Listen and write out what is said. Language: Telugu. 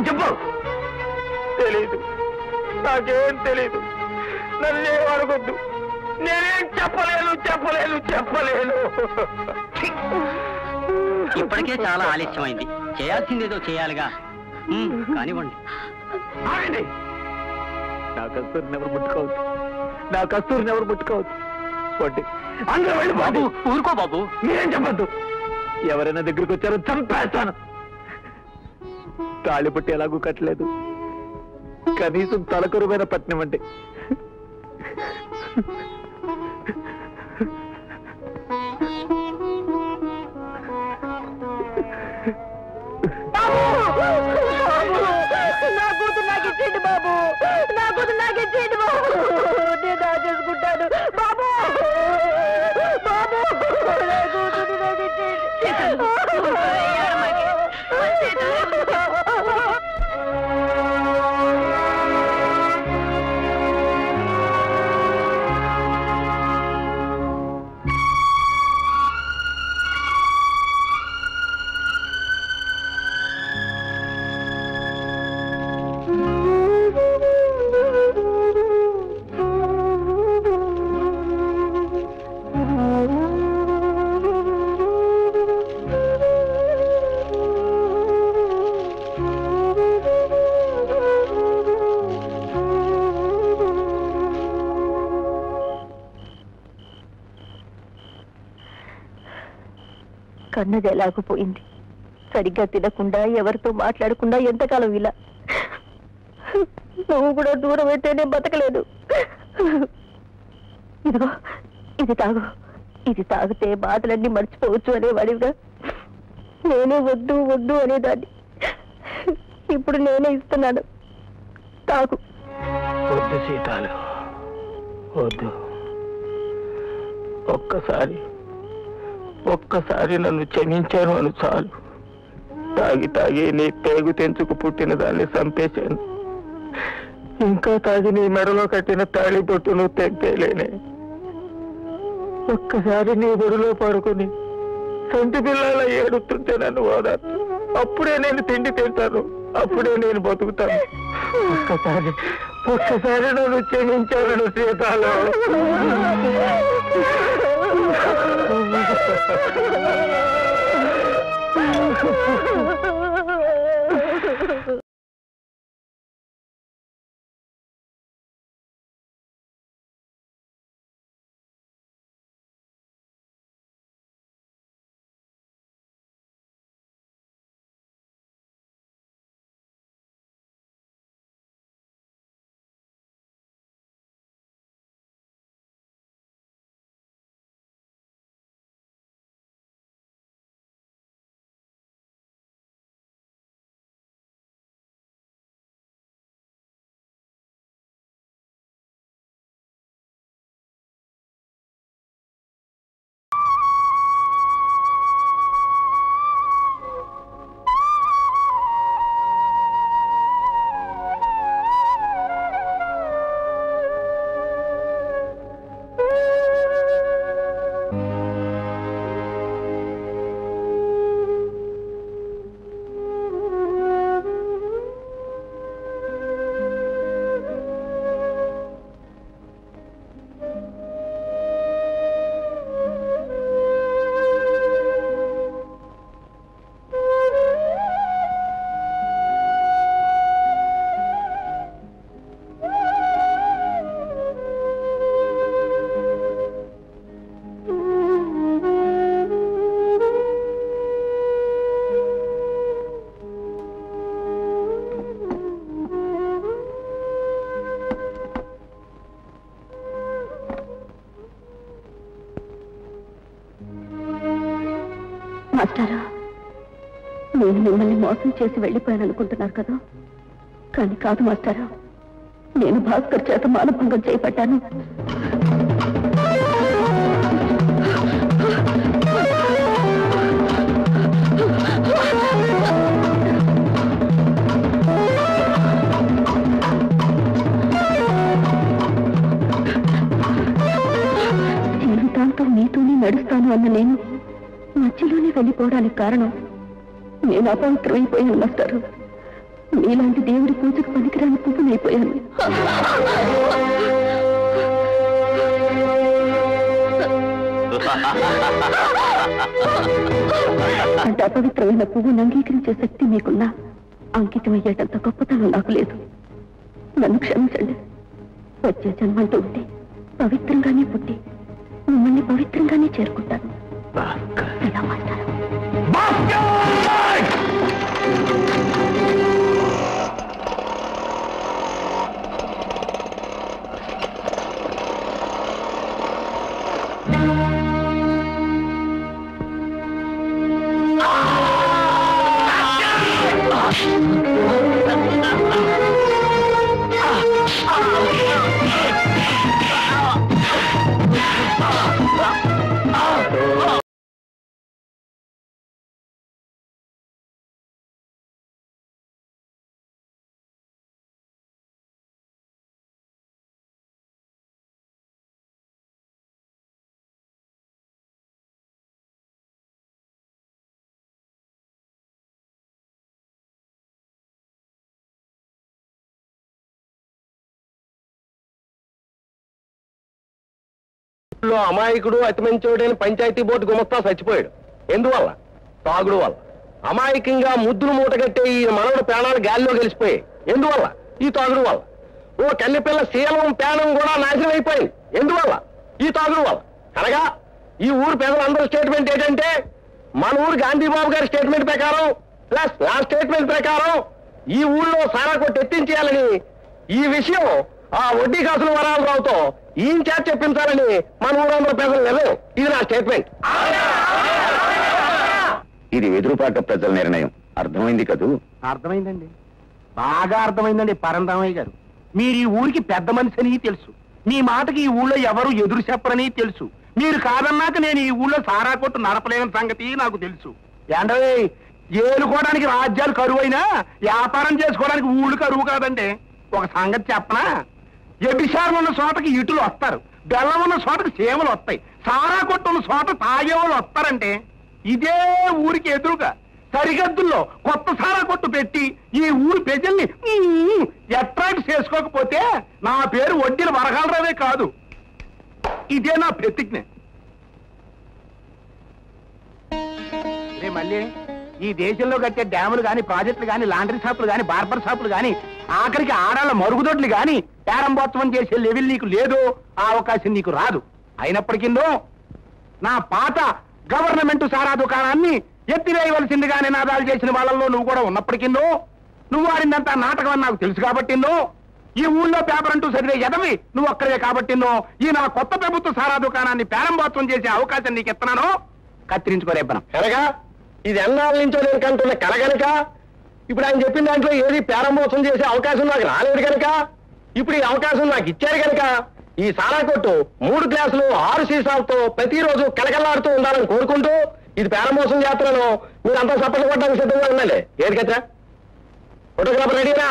చెప్పు. తెలీదు, నాకేం తెలీదు. నన్నేం అడగొద్దు. నేనేం చెప్పలేను. ఇప్పటికే చాలా ఆలస్యమైంది. చేయాల్సిందేదో చేయాలిగా. కానివ్వండి. నా కస్తూరిని ఎవరు ముట్టుకోవద్దు. అందరూ వెళ్ళి బాబు. ఊరుకో బాబు. మీరేం చెప్పద్దు. ఎవరైనా దగ్గరికి వచ్చారో చంపేస్తాను. తాళి పట్టి ఎలాగూ కట్టలేదు. కనీసం తలకరుమైన పట్టినమంటే. నా కూతురు నాకు ఇచ్చేయండి బాబు. నేను దాచేసుకుంటాను బాబు. నా కూతురు నాకు ఇచ్చేయండి. కన్నది ఎలాగపోయింది. సరిగ్గా తినకుండా ఎవరితో మాట్లాడకుండా ఎంతకాలం ఇలా. నువ్వు కూడా దూరం అయితేనే బతకలేదు. ఇదిగో ఇది తాగు. ఇది తాగితే బాధలన్నీ మర్చిపోవచ్చు అనేవాడివిగా. నేనే వద్దు అనేదాన్ని. ఇప్పుడు నేనే ఇస్తున్నాను. తాగు. వద్దు సీతాలు, వద్దు. ఒక్కసారి నన్ను క్షమించాను అను చాలు. తాగి నీ పేగు తెంచుకు పుట్టిన దాన్ని చంపేశాను. ఇంకా తాగి నీ మెడలో కట్టిన తాళి బొట్టును తెంపేలేనే. ఒక్కసారి నీ బొడిలో పడుకుని సంటి పిల్లల ఏడుతుంటే నన్ను ఓదార్చు. అప్పుడే నేను తిండి తింటాను. అప్పుడే నేను బతుకుతాను. ఒక్కసారి నన్ను క్షమించాను సీతాలు. మాస్టారా, నేను మిమ్మల్ని మోసం చేసి వెళ్ళిపోయాను అనుకుంటున్నారు కదా. కానీ కాదు మాస్టారా, నేను భాస్కర్ చేత మానభంగం చేయబడ్డాను. జీవితాంతం మీతోనే నడుస్తాను అన్న నేను మధ్యలోనే వెళ్ళిపోవడానికి కారణం నేను అపవిత్రమైపోయాను మాస్టారు. నీలాంటి దేవుడి పూజకు పనికిరాని పువ్వునైపోయాను. అంటే అపవిత్రమైన పువ్వును అంగీకరించే శక్తి మీకున్నా అంకితం అయ్యేటంత గొప్పతనం నాకు లేదు. నన్ను క్షమించండి. వచ్చే జన్మంటూ ఉంటే పవిత్రంగానే పుట్టి మిమ్మల్ని పవిత్రంగానే చేరుకుంటాను. ఇలా మాస్టారు. అమాయకుడు అతి మంచోడైన పంచాయతీ బోర్డు గుమస్తా చచ్చిపోయాడు. ఎందువల్ల? తాగుడు వల్ల. అమాయకంగా ముద్దులు మూటగట్టే ఈ మనవడు ప్రాణాలు గాలిలో గెలిచిపోయాయి. ఎందువల్ల? ఈ తాగుడు వల్ల. ఓ కన్నెపిల్ల శీలం ప్రాణం కూడా నాశనం అయిపోయింది. ఎందువల్ల? ఈ తాగుడు వల్ల. అనగా ఈ ఊరు పెద్దలందరూ స్టేట్మెంట్ ఏంటంటే, మన ఊరు గాంధీబాబు గారి స్టేట్మెంట్ ప్రకారం ప్లస్ నా స్టేట్మెంట్ ప్రకారం ఈ ఊళ్ళో సారా కొట్టి ఎత్తించేయాలని, ఈ విషయం ఆ వడ్డీ కాసుల వరాలరావుతో ఈయన చేత చెప్పించాలని మన ఊరందరూ ప్రజలు నిర్ణయం. ఇది నా స్టేట్మెంట్. ఇది ఎదురుపాట ప్రజల నిర్ణయం. అర్థమైంది కదూ? అర్థమైందండి, బాగా అర్థమైందండి. పరంధామయ్య గారు, మీరు ఈ ఊరికి పెద్ద మనిషి అని తెలుసు. మీ మాటకి ఈ ఊళ్ళో ఎవరు ఎదురు చెప్పరని తెలుసు. మీరు కాదన్నాక నేను ఈ ఊళ్ళో సారా కొట్టు నడపలేని సంగతి నాకు తెలుసు. ఏంటో ఏలుకోవడానికి రాజ్యాలు కరువైనా వ్యాపారం చేసుకోవడానికి ఊళ్ళు కరువు కాదండి. ఒక సంగతి చెప్పనా, ఎబిసారం ఉన్న చోటకి ఇటులు వస్తారు, బెల్లం ఉన్న చోటకి చీమలు వస్తాయి, సారా కొట్టు ఉన్న చోట తాగేవాళ్ళు వస్తారంటే ఇదే ఊరికి ఎదురుగా సరిహద్దుల్లో కొత్త సారా కొట్టు పెట్టి ఈ ఊరి ప్రజల్ని అట్రాక్ట్ చేసుకోకపోతే నా పేరు వడ్డీల వరహాలరావే కాదు. ఇదే నా ప్రతిజ్ఞ. మళ్ళీ ఈ దేశంలో కట్టే డ్యాములు గాని, ప్రాజెక్టులు గాని, లాండ్రీ షాపులు గాని, బార్బర్ షాపులు గాని, ఆఖరికి ఆడాళ్ళ మరుగుదొడ్లు గాని ప్రారంభోత్సవం చేసే లెవెల్ నీకు లేదు. ఆ అవకాశం నీకు రాదు. అయినప్పటికిందో నా పాత గవర్నమెంట్ సారా దుకాణాన్ని ఎత్తివేయవలసిందిగా నినాదాలు చేసిన వాళ్ళల్లో నువ్వు కూడా ఉన్నప్పటికిందో, నువ్వు ఆడిందంతా నాటకం అని నాకు తెలుసు కాబట్టిందో, ఈ ఊళ్ళో పేపర్ అంటూ చదివే ఎదవి నువ్వు ఒక్కడే కాబట్టిందో, ఈ నా కొత్త ప్రభుత్వ సారా దుకాణాన్ని ప్రారంభోత్సవం చేసే అవకాశం నీకు ఇస్తున్నాను. కత్తిరించుకోరేపనం ఎలాగా? ఇది ఎన్నాళ్ళ నుంచో నేను కంటున్న కల గనక ఇప్పుడు ఆయన చెప్పిన దాంట్లో ఏది ప్రారంభోత్సవం చేసే అవకాశం నాకు రాలేదు కనుక, ఇప్పుడు ఈ అవకాశం నాకు ఇచ్చారు కనుక ఈ సారా కొట్టు 3 గ్లాసులు 6 సీసాలతో ప్రతిరోజు కలకల్లాడుతూ ఉండాలని కోరుకుంటూ ఇది ప్రారంభోత్సవం చేస్తున్నాను. మీరంతా సపోర్ట్ కొట్టడానికి సిద్ధంగా ఉండండి. ఏది కదా? ఫోటోగ్రాఫర్ రెడీనా?